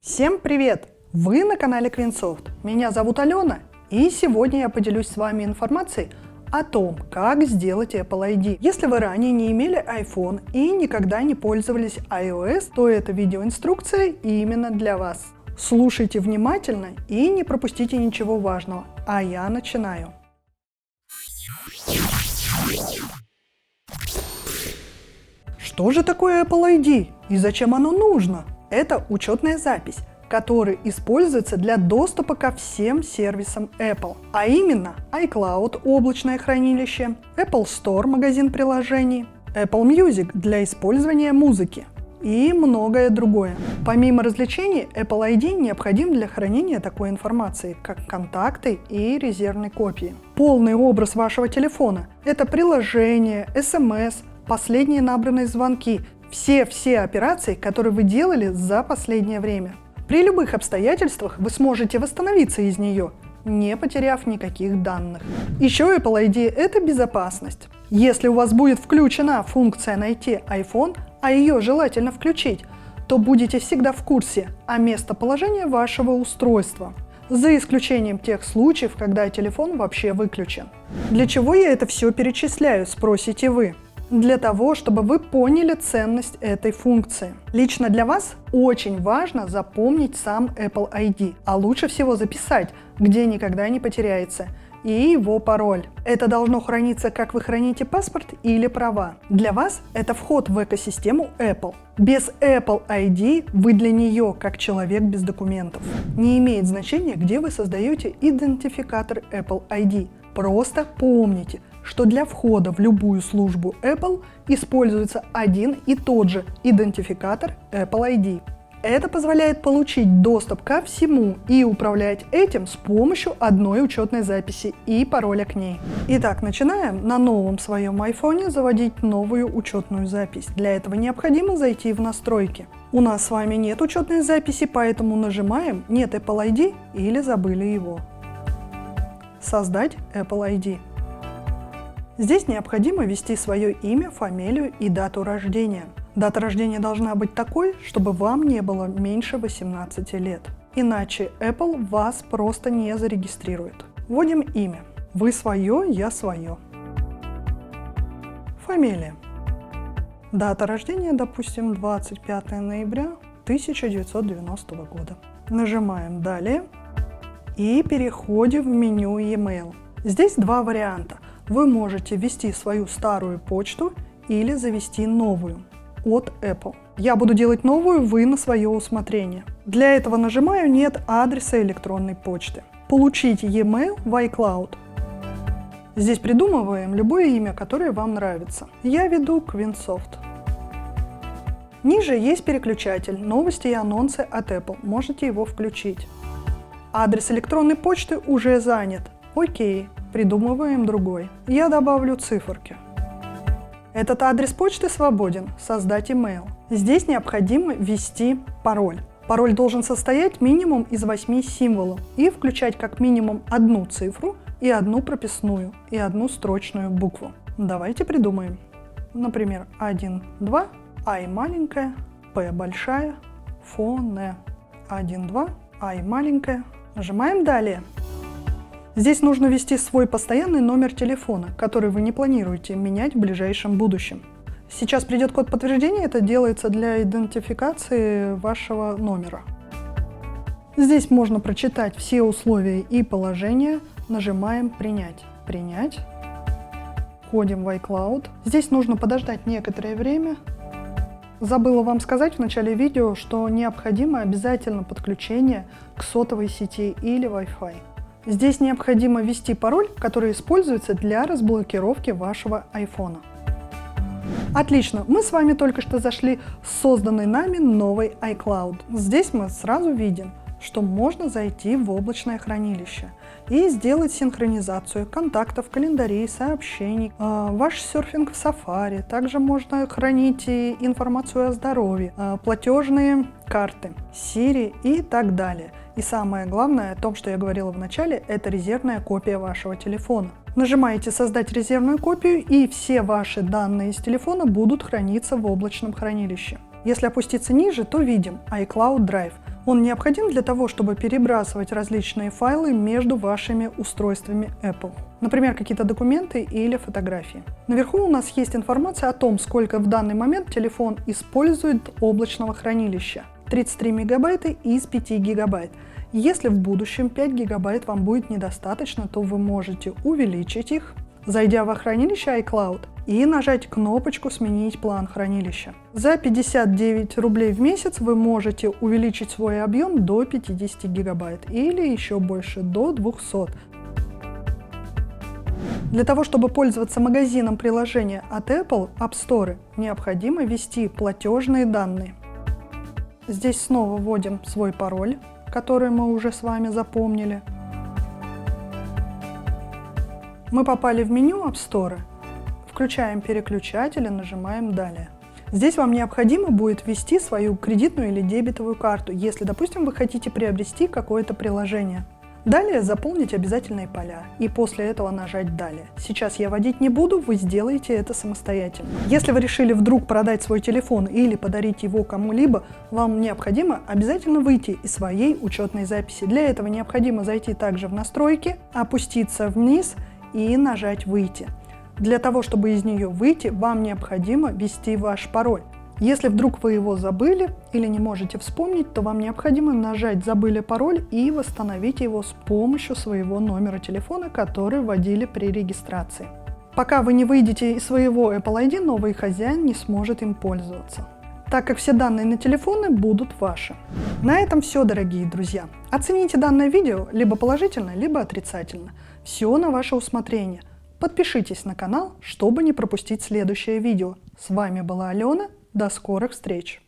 Всем привет! Вы на канале Квинсофт. Меня зовут Алена, и сегодня я поделюсь с вами информацией о том, как сделать Apple ID. Если вы ранее не имели iPhone и никогда не пользовались iOS, то эта видеоинструкция именно для вас. Слушайте внимательно и не пропустите ничего важного. А я начинаю. Что же такое Apple ID и зачем оно нужно? Это учетная запись, которая используется для доступа ко всем сервисам Apple, а именно iCloud – облачное хранилище, Apple Store – магазин приложений, Apple Music – для использования музыки и многое другое. Помимо развлечений, Apple ID необходим для хранения такой информации, как контакты и резервные копии. Полный образ вашего телефона – это приложения, SMS, последние набранные звонки, все операции, которые вы делали за последнее время. При любых обстоятельствах вы сможете восстановиться из нее, не потеряв никаких данных. Еще Apple ID – это безопасность. Если у вас будет включена функция «Найти iPhone», а ее желательно включить, то будете всегда в курсе о местоположении вашего устройства, за исключением тех случаев, когда телефон вообще выключен. Для чего я это все перечисляю, спросите вы? Для того, чтобы вы поняли ценность этой функции. Лично для вас очень важно запомнить сам Apple ID, а лучше всего записать, где никогда не потеряется, и его пароль. Это должно храниться, как вы храните паспорт или права. Для вас это вход в экосистему Apple. Без Apple ID вы для нее как человек без документов. Не имеет значения, где вы создаете идентификатор Apple ID. Просто помните, что для входа в любую службу Apple используется один и тот же идентификатор Apple ID. Это позволяет получить доступ ко всему и управлять этим с помощью одной учетной записи и пароля к ней. Итак, начинаем на новом своем iPhone заводить новую учетную запись. Для этого необходимо зайти в настройки. У нас с вами нет учетной записи, поэтому нажимаем «Нет Apple ID» или забыли его. Создать Apple ID. Здесь необходимо ввести свое имя, фамилию и дату рождения. Дата рождения должна быть такой, чтобы вам не было меньше 18 лет. Иначе Apple вас просто не зарегистрирует. Вводим имя. Вы свое, я свое. Фамилия. Дата рождения, допустим, 25 ноября 1990 года. Нажимаем «Далее» и переходим в меню e-mail. Здесь два варианта. Вы можете ввести свою старую почту или завести новую от Apple. Я буду делать новую, вы на свое усмотрение. Для этого нажимаю «Нет адреса электронной почты». Получить e-mail в iCloud. Здесь придумываем любое имя, которое вам нравится. Я введу Квинсофт. Ниже есть переключатель «Новости и анонсы от Apple». Можете его включить. Адрес электронной почты уже занят. Окей. Придумываем другой. Я добавлю циферки. Этот адрес почты свободен. Создать email. Здесь необходимо ввести пароль. Пароль должен состоять минимум из 8 символов и включать как минимум одну цифру и одну прописную и одну строчную букву. Давайте придумаем. Например, 1, 2, I маленькая, P большая, фоне. 1, 2, I маленькая. Нажимаем «Далее». Здесь нужно ввести свой постоянный номер телефона, который вы не планируете менять в ближайшем будущем. Сейчас придет код подтверждения, это делается для идентификации вашего номера. Здесь можно прочитать все условия и положения. Нажимаем «Принять». Принять. Входим в iCloud. Здесь нужно подождать некоторое время. Забыла вам сказать в начале видео, что необходимо обязательно подключение к сотовой сети или Wi-Fi. Здесь необходимо ввести пароль, который используется для разблокировки вашего iPhone. Отлично, мы с вами только что зашли в созданный нами новый iCloud. Здесь мы сразу видим, что можно зайти в облачное хранилище и сделать синхронизацию контактов, календарей, сообщений, ваш серфинг в Safari. Также можно хранить и информацию о здоровье, платежные карты, Siri и так далее. И самое главное, о том, что я говорила в начале, это резервная копия вашего телефона. Нажимаете «Создать резервную копию», и все ваши данные из телефона будут храниться в облачном хранилище. Если опуститься ниже, то видим iCloud Drive. Он необходим для того, чтобы перебрасывать различные файлы между вашими устройствами Apple. Например, какие-то документы или фотографии. Наверху у нас есть информация о том, сколько в данный момент телефон использует облачного хранилища. 33 мегабайта из 5 гигабайт. Если в будущем 5 гигабайт вам будет недостаточно, то вы можете увеличить их, зайдя во хранилище iCloud и нажать кнопочку «Сменить план хранилища». За 59 рублей в месяц вы можете увеличить свой объем до 50 гигабайт или еще больше, до 200. Для того, чтобы пользоваться магазином приложения от Apple App Store, необходимо ввести платежные данные. Здесь снова вводим свой пароль, который мы уже с вами запомнили. Мы попали в меню App Store, включаем переключатель и нажимаем «Далее». Здесь вам необходимо будет ввести свою кредитную или дебетовую карту, если, допустим, вы хотите приобрести какое-то приложение. Далее заполнить обязательные поля и после этого нажать «Далее». Сейчас я вводить не буду, вы сделаете это самостоятельно. Если вы решили вдруг продать свой телефон или подарить его кому-либо, вам необходимо обязательно выйти из своей учетной записи. Для этого необходимо зайти также в настройки, опуститься вниз и нажать «Выйти». Для того, чтобы из нее выйти, вам необходимо ввести ваш пароль. Если вдруг вы его забыли или не можете вспомнить, то вам необходимо нажать «Забыли пароль» и восстановить его с помощью своего номера телефона, который вводили при регистрации. Пока вы не выйдете из своего Apple ID, новый хозяин не сможет им пользоваться, так как все данные на телефоны будут ваши. На этом все, дорогие друзья. Оцените данное видео либо положительно, либо отрицательно. Все на ваше усмотрение. Подпишитесь на канал, чтобы не пропустить следующее видео. С вами была Алена. До скорых встреч!